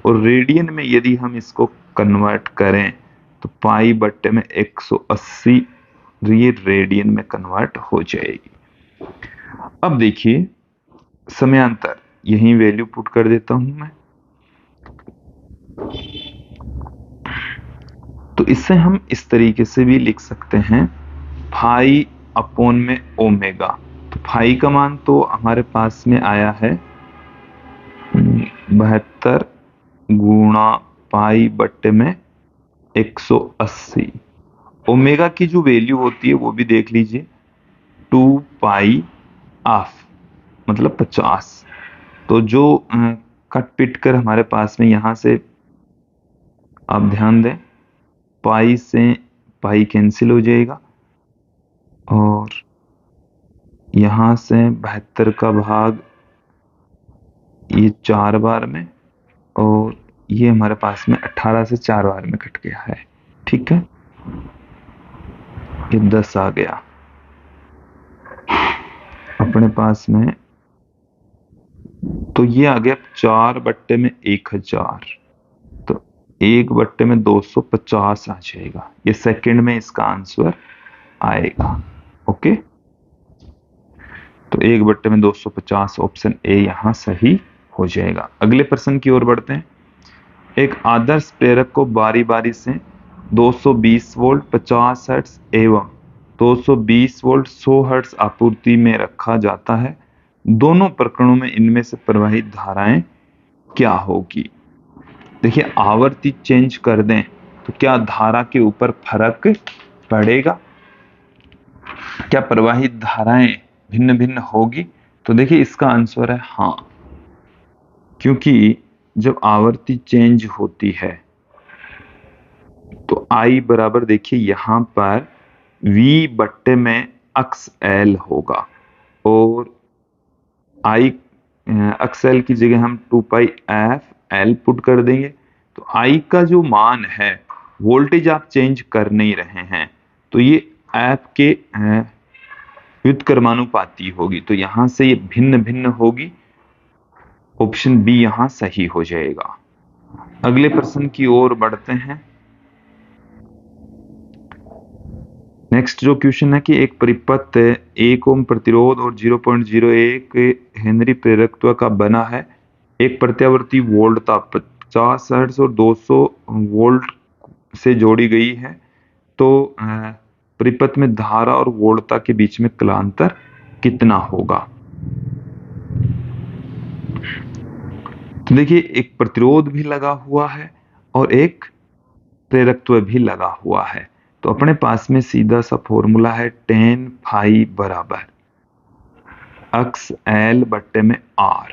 Speaker 1: और रेडियन में यदि हम इसको कन्वर्ट करें तो पाई बट्टे में 180 ये रेडियन में कन्वर्ट हो जाएगी। अब देखिए समयांतर, यही वैल्यू पुट कर देता हूं मैं। तो इससे हम इस तरीके से भी लिख सकते हैं फाई अपॉन में ओमेगा। तो फाई का मान तो हमारे पास में आया है 72 गुणा पाई बट्टे में 180। ओमेगा की जो वैल्यू होती है वो भी देख लीजिए, 2πf मतलब 50। तो जो कट पिट कर हमारे पास में यहां से आप ध्यान दें, पाई से पाई कैंसिल हो जाएगा और यहां से 72 का भाग ये 4 बार में और ये हमारे पास में 18 से 4 बार में कट गया है। ठीक है, ये 10 आ गया। अपने पास में, तो ये आ गया 4/1000, तो 1/में 250 आ जाएगा। ये सेकंड में इसका आंसर आएगा। ओके, तो 1/में 250 ऑप्शन ए यहां सही हो जाएगा। अगले प्रश्न की ओर बढ़ते हैं। एक आदर्श प्रेरक को बारी बारी से 220 वोल्ट 50 हर्ट्ज एवं 220 वोल्ट 100 हर्ट्ज आपूर्ति में रखा जाता है। दोनों प्रकरणों में इनमें से प्रवाहित धाराएं क्या होगी? देखिए, आवृत्ति चेंज कर दें तो क्या धारा के ऊपर फर्क पड़ेगा? क्या प्रवाहित धाराएं भिन्न भिन्न होगी? तो देखिए, इसका आंसर है हाँ, क्योंकि जब आवृत्ति चेंज होती है तो I बराबर, देखिए यहां पर V/में अक्स L होगा, और I अक्स L की जगह हम 2πf L पुट कर देंगे। तो I का जो मान है, वोल्टेज आप चेंज कर नहीं रहे हैं, तो ये F के व्युत्क्रमानुपाती होगी, तो यहां से ये भिन्न भिन्न होगी। ऑप्शन बी यहां सही हो जाएगा। अगले प्रश्न की ओर बढ़ते हैं। नेक्स्ट जो क्वेश्चन है कि एक परिपथ 1 ओम प्रतिरोध और 0.01 हेनरी प्रेरकत्व का बना है। एक प्रत्यावर्ती वोल्टता 50 हर्ट्ज और 200 वोल्ट से जोड़ी गई है, तो परिपथ में धारा और वोल्टता के बीच में कालांतर कितना होगा? तो देखिए, एक प्रतिरोध भी लगा हुआ है और एक प्रेरकत्व भी लगा हुआ है, तो अपने पास में सीधा सा फॉर्मूला है tan phi बराबर अक्स L बट्टे में R,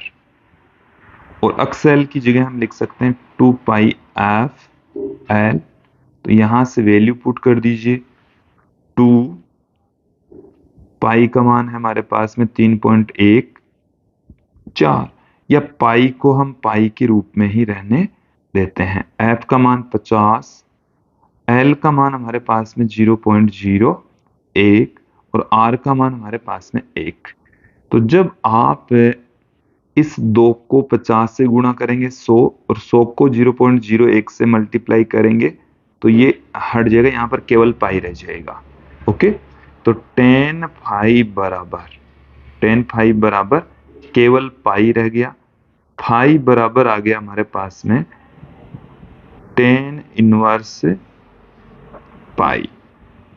Speaker 1: और अक्स L की जगह हम लिख सकते हैं 2πf L। तो यहां से वैल्यू पुट कर दीजिए। 2 पाई का मान है हमारे पास में 3.14, या पाई को हम पाई के रूप में ही रहने देते हैं। F का मान 50, L का मान हमारे पास में 0.01 और R का मान हमारे पास में 1। तो जब आप इस 2 को 50 से गुणा करेंगे 100, और 100 को 0.01 से मल्टीप्लाई करेंगे तो ये हट जाएगा, यहाँ पर केवल पाई रह जाएगा। ओके, तो tan phi बराबर केवल पाई रह गया। फाई बराबर आ गया हमारे पास में tan इनवर्स पाई।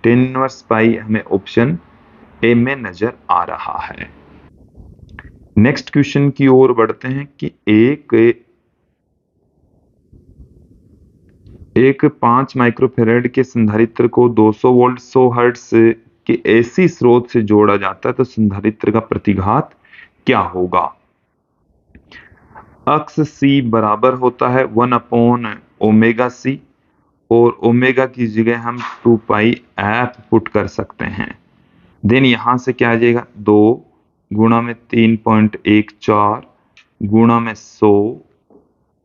Speaker 1: tan इनवर्स पाई हमें ऑप्शन ए में नजर आ रहा है। नेक्स्ट क्वेश्चन की ओर बढ़ते हैं कि एक 5 माइक्रोफेरेड के संधारित्र को 200 वोल्ट 100 हर्ट्ज के एसी स्रोत से जोड़ा जाता है, तो संधारित्र का प्रतिघात क्या होगा? अक्स C बराबर होता है 1/ωc, और ओमेगा की जगह हम 2πf पुट कर सकते हैं। देन यहां से क्या आ जाएगा, 2 गुणा में 3.14 गुणा में 100।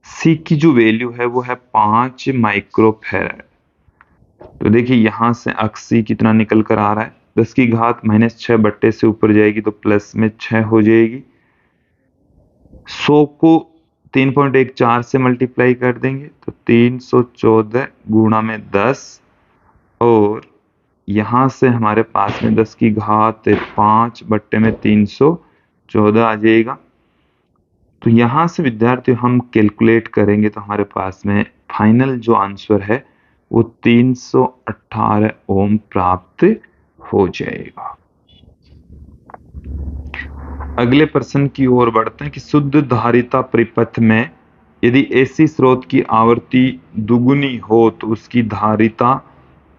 Speaker 1: सी की जो वैल्यू है वो है 5 माइक्रोफेरेड। तो देखिए, यहां से अक्स C कितना निकल कर आ रहा है, 10 की घात -6 बट्टे से ऊपर जाएगी तो प्लस में 6 हो जाएगी। 100 को 3.14 से मल्टीप्लाई कर देंगे तो 314 गुणा में 10, और यहां से हमारे पास में 10 की घात 5 बट्टे में 314 आ जाएगा। तो यहां से विद्यार्थी हम कैलकुलेट करेंगे तो हमारे पास में फाइनल जो आंसर है वो 318 ओम प्राप्त हो जाएगा। अगले प्रश्न की ओर बढ़ते हैं कि शुद्ध धारिता परिपथ में यदि एसी स्रोत की आवृत्ति दुगुनी हो तो उसकी धारिता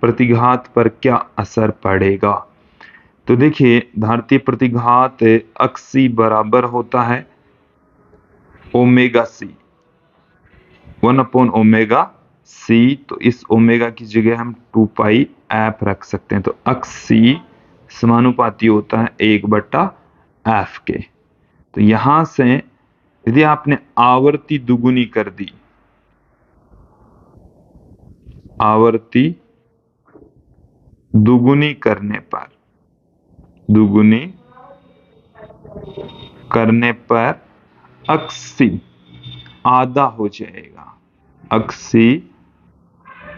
Speaker 1: प्रतिघात पर क्या असर पड़ेगा? तो देखिए, धारिता प्रतिघात अक्स C बराबर होता है ओमेगा C, 1/ωc। तो इस ओमेगा की जगह हम 2πf रख सकते हैं, तो अक्स C समानुपाती होता है 1/f के। तो यहां से यदि आपने आवृत्ति दुगुनी कर दी, आवृत्ति दुगुनी करने पर, दुगुनी करने पर 80 आधा हो जाएगा, 80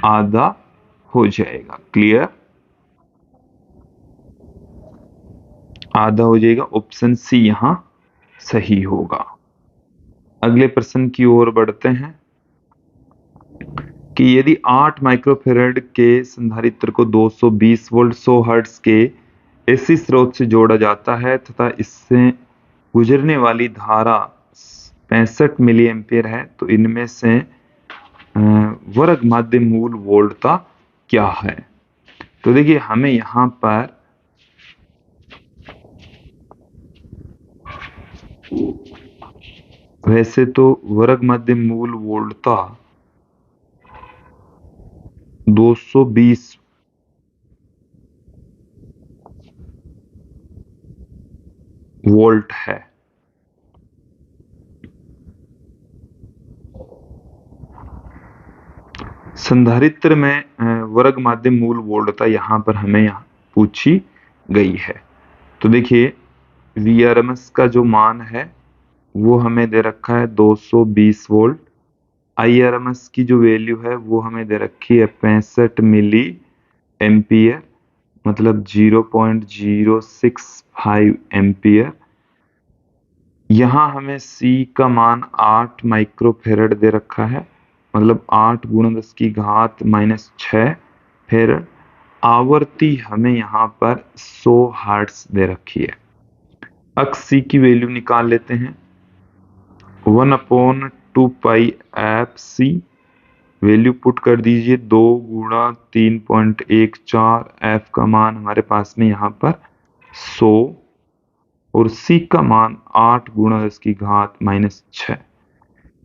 Speaker 1: आधा हो जाएगा। क्लियर? आधा हो जाएगा, ऑप्शन सी यहां सही होगा। अगले प्रश्न की ओर बढ़ते हैं कि यदि 8 माइक्रोफेरेड के संधारित्र को 220 वोल्ट 100 हर्ट्ज के एसी स्रोत से जोड़ा जाता है तथा इससे गुजरने वाली धारा 65 मिली एम्पियर है, तो इनमें से वर्ग माध्य मूल वोल्टता क्या है? तो देखिए हमें यहां पर वैसे तो वर्ग माध्य मूल वोल्टता 220 वोल्ट है। संधारित्र में वर्ग माध्य मूल वोल्टता यहां पर हमें यहाँ पूछी गई है। तो देखिए Vrms का जो मान है वो हमें दे रखा है 220 वोल्ट। Irms की जो वैल्यू है वो हमें दे रखी है 65 मिली एम्पियर, मतलब 0.065 एम्पियर। यहाँ हमें C का मान 8 माइक्रोफेरेड दे रखा है, मतलब 8 गुणा 10 की घात -6 फेरेड। आवर्ती हमें यहाँ पर 100 हर्ट्ज दे रखी है। अब C की वैल्यू निकाल लेते हैं। 1/2πfc वैल्यू पुट कर दीजिए, 2 गुणा 3.14, f का मान हमारे पास में यहाँ पर 100 और C का मान 8 गुणा 10 की घात -6।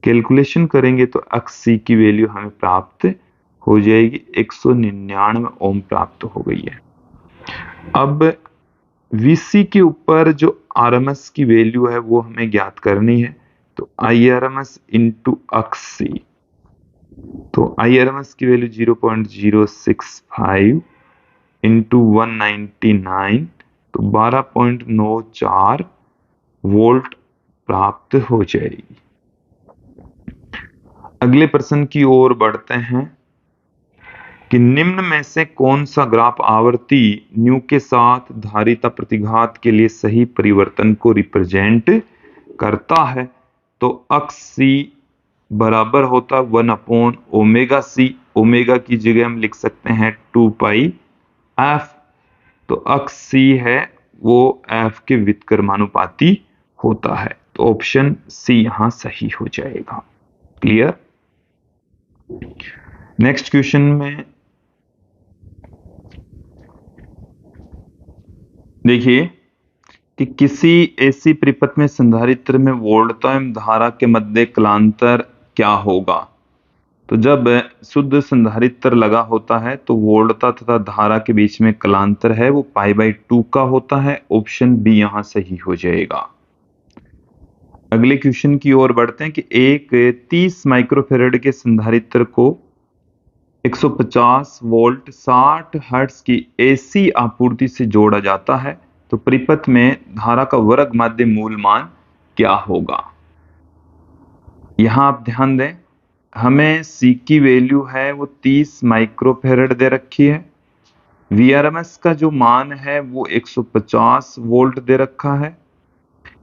Speaker 1: कैलकुलेशन करेंगे तो XC की वैल्यू हमें प्राप्त हो जाएगी, 199 ओम प्राप्त हो गई है। अब VC के ऊपर जो RMS की वैल्यू है वो हमें ज्ञात करनी है, तो IRMS इंटू XC, तो IRMS की वैल्यू 0.065 इंटू 199, तो 12.94 वोल्ट प्राप्त हो जाएगी। अगले प्रश्न की ओर बढ़ते हैं कि निम्न में से कौन सा ग्राफ आवर्ती न्यू के साथ धारिता प्रतिघात के लिए सही परिवर्तन को रिप्रेजेंट करता है? तो अक्स C बराबर होता 1/ओमेगा C। ओमेगा की जगह हम लिख सकते हैं 2πf। तो अक्स C है वो f के व्युत्क्रमानुपाती होता है, तो ऑप्शन C यहां सही हो जाएगा। क्लियर? नेक्स्ट क्वेश्चन में देखिए कि किसी ऐसी परिपथ में संधारित्र में वोल्टता एवं धारा के मध्य कलांतर क्या होगा? तो जब शुद्ध संधारित्र लगा होता है तो वोल्टता तथा धारा के बीच में कलांतर है वो π/2 का होता है। ऑप्शन बी यहां सही हो जाएगा। अगले क्वेश्चन की ओर बढ़ते हैं कि एक 30 माइक्रोफेरेड के संधारित्र को 150 वोल्ट 60 हर्ट्ज की एसी आपूर्ति से जोड़ा जाता है, तो परिपथ में धारा का वर्ग माध्य मूल मान क्या होगा? यहां आप ध्यान दें, हमें C की वैल्यू है वो 30 माइक्रोफेरेड दे रखी है। Vrms का जो मान है वो 150 वोल्ट दे रखा है।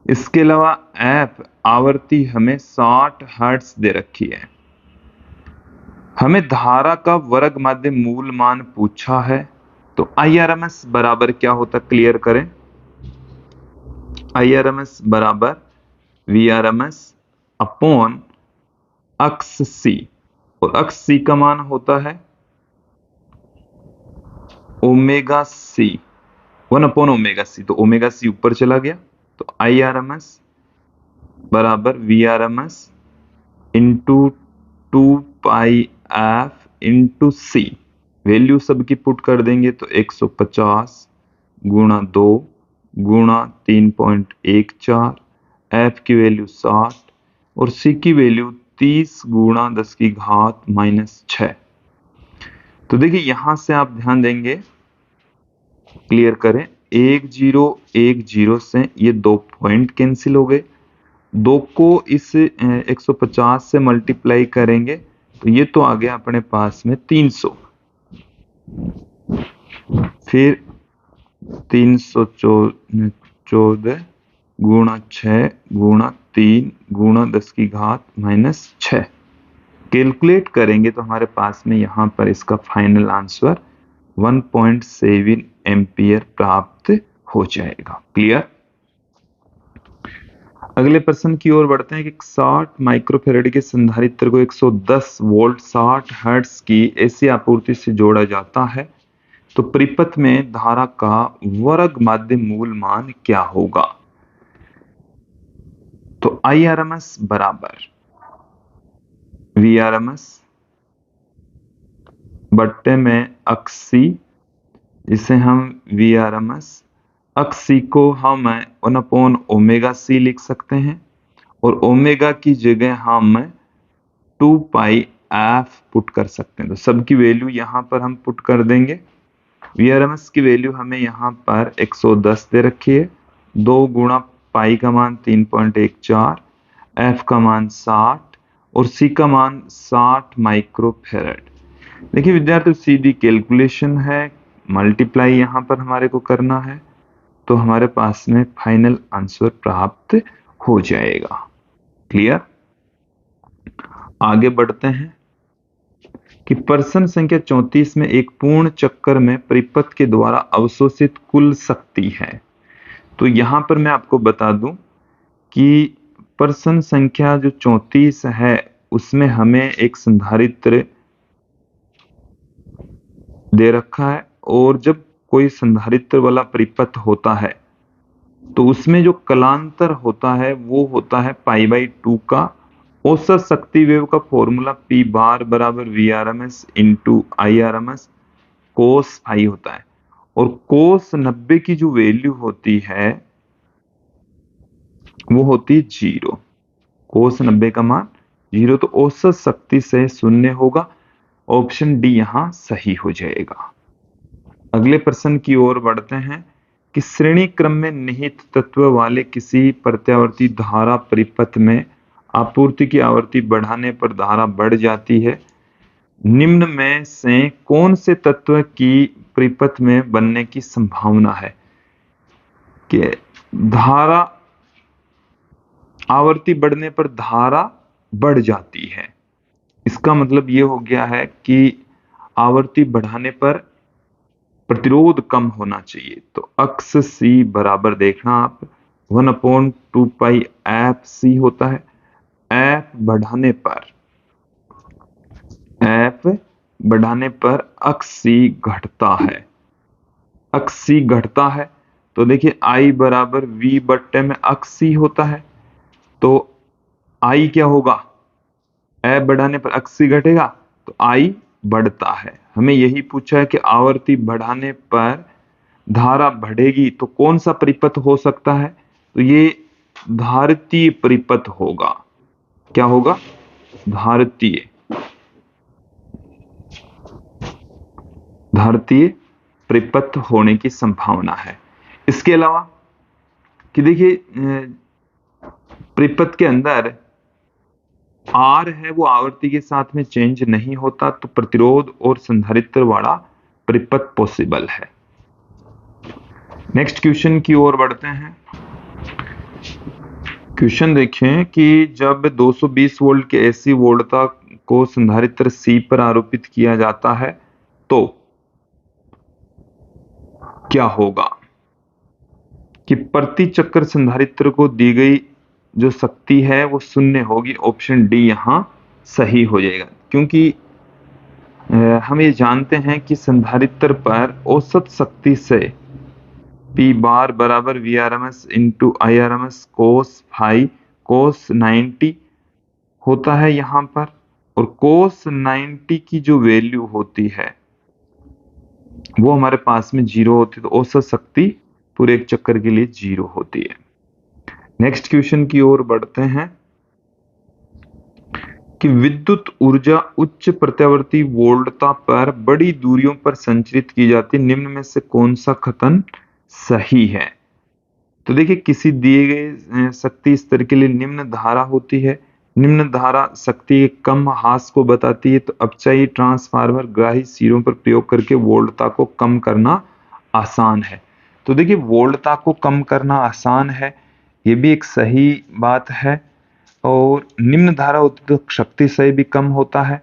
Speaker 1: इसके अलावा f आवर्ती हमें 60 हर्ट्ज दे रखी है। हमें धारा का वर्ग माध्य मूल मान पूछा है, तो IRMS बराबर क्या होता? क्लियर करें। IRMS बराबर Vrms अपॉन अक्स C, और अक्स C का मान होता है ओमेगा C, 1/ओमेगा C। तो ओमेगा C ऊपर चला गया, तो IRMS बराबर Vrms into 2πf into C। Value सबकी पुट कर देंगे तो 150 गुणा 2 गुणा 3.14, f की वैल्यू 60 और C की वैल्यू 30 गुणा 10 की घात -6। तो देखिए यहां से आप ध्यान देंगे, क्लियर करें, 1 0 से ये 2 पॉइंट कैंसिल हो गए। 2 को इस 150 से मल्टीप्लाई करेंगे तो ये तो आ गया अपने पास में 300। फिर 314 गुणा 6 गुणा 3 गुणा 10 की घात -6 कैलकुलेट करेंगे तो हमारे पास में यहाँ पर इसका फाइनल आंसर 1.7 एम्पियर प्राप्त हो जाएगा। क्लियर। अगले प्रश्न की ओर बढ़ते हैं कि 60 माइक्रोफैराड के संधारित्र को 110 वोल्ट 60 हर्ट्ज की एसी आपूर्ति से जोड़ा जाता है तो परिपथ में धारा का वर्ग माध्य मूल मान क्या होगा। तो IRMS बराबर VRMS बट्टे में अक्सी, जिसे हम VRMS अक्सी को हम 1/ओमेगा c लिख सकते हैं और ओमेगा की जगह हम 2 पाई f पुट कर सकते हैं। तो सबकी वैल्यू यहाँ पर हम पुट कर देंगे। VRMS की वैल्यू हमें यहाँ पर 110 दे रखी है, 2 गुणा पाई का मान 3.14, f का मान 60 और c का मान 60 माइक्रोफैराड। देखिए विद्यार्थी सीधी कैलकुलेशन है, मल्टीप्लाई यहाँ पर हमारे को करना है तो हमारे पास में फाइनल आंसर प्राप्त हो जाएगा। क्लियर। आगे बढ़ते हैं कि प्रश्न संख्या 34 में एक पूर्ण चक्कर में परिपथ के द्वारा अवशोषित कुल शक्ति है। तो यहां पर मैं आपको बता दूं कि प्रश्न संख्या जो 34 है उसमें हमें एक संधारित्र दे रखा है और जब कोई संधारित्र वाला परिपथ होता है तो उसमें जो कलांतर होता है वो होता है π/2 का। औसत शक्ति वेव का फॉर्मूला P बार बराबर VRMS into IRMS cos phi होता है और कोस 90 की जो वैल्यू होती है वो होती है 0। कोस 90 का मान 0, तो औसत शक्ति से 0 होगा। ऑप्शन डी यहां सही हो जाएगा। अगले प्रश्न की ओर बढ़ते हैं कि श्रेणी क्रम में निहित तत्व वाले किसी प्रत्यावर्ती धारा परिपथ में आपूर्ति की आवृत्ति बढ़ाने पर धारा बढ़ जाती है। निम्न में से कौन से तत्व की परिपथ में बनने की संभावना है कि धारा आवृत्ति बढ़ने पर धारा बढ़ जाती है। इसका मतलब ये हो गया है कि आवृत्ति बढ़ाने पर प्रतिरोध कम होना चाहिए। तो अक्स C बराबर देखना आप 1/2 पाई FC होता है। F बढ़ाने पर अक्स C घटता है। अक्स C घटता है तो देखिए I बराबर V बट्टे में अक्स C होता है। तो I क्या होगा, F बढ़ाने पर अक्स C घटेगा तो I बढ़ता है। हमें यही पूछा है कि आवृत्ति बढ़ाने पर धारा बढ़ेगी तो कौन सा परिपथ हो सकता है। तो ये धारितीय परिपथ होगा। क्या होगा, धारितीय परिपथ होने की संभावना है। इसके अलावा कि देखिए परिपथ के अंदर R है वो आवृत्ति के साथ में चेंज नहीं होता तो प्रतिरोध और संधारित्र वाला परिपथ पॉसिबल है। नेक्स्ट क्वेश्चन की ओर बढ़ते हैं। क्वेश्चन देखें कि जब 220 वोल्ट के एसी वोल्टता को संधारित्र C पर आरोपित किया जाता है तो क्या होगा कि प्रति चक्र संधारित्र को दी गई जो शक्ति है वो 0 होगी। ऑप्शन डी यहां सही हो जाएगा क्योंकि हम ये जानते हैं कि संधारित्र पर औसत शक्ति से P बार बराबर VRMS into IRMS cos phi cos 90 होता है यहां पर, और कोस 90 की जो वैल्यू होती है वो हमारे पास में 0 होती है। तो औसत शक्ति पूरे एक चक्कर के लिए 0 होती है। नेक्स्ट क्वेश्चन की ओर बढ़ते हैं कि विद्युत ऊर्जा उच्च प्रत्यावर्ती वोल्टता पर बड़ी दूरियों पर संचरित की जाती है। निम्न में से कौन सा कथन सही है। तो देखिए किसी दिए गए शक्ति स्तर के लिए निम्न धारा होती है। निम्न धारा शक्ति के कम ह्रास को बताती है। तो अपचयी ट्रांसफार्मर ग्राही सिरों पर प्रयोग करके वोल्टता को कम करना आसान है। तो देखिए वोल्टता को कम करना आसान है, ये भी एक सही बात है। और निम्न धारा होती तो शक्ति क्षय भी कम होता है।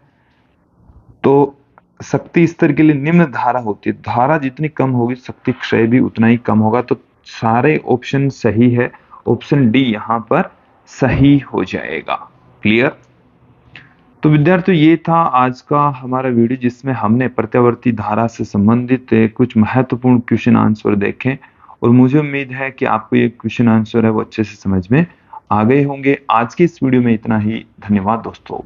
Speaker 1: तो शक्ति स्तर के लिए निम्न धारा होती है, धारा जितनी कम होगी शक्ति क्षय भी उतना ही कम होगा। तो सारे ऑप्शन सही है, ऑप्शन डी यहाँ पर सही हो जाएगा। क्लियर। तो विद्यार्थियों ये था आज का हमारा वीडियो जिसमें हमने प्रत्यावर्ती धारा से संबंधित कुछ महत्वपूर्ण क्वेश्चन आंसर देखे और मुझे उम्मीद है कि आपको ये क्वेश्चन आंसर है वो अच्छे से समझ में आ गए होंगे। आज की इस वीडियो में इतना ही। धन्यवाद दोस्तों।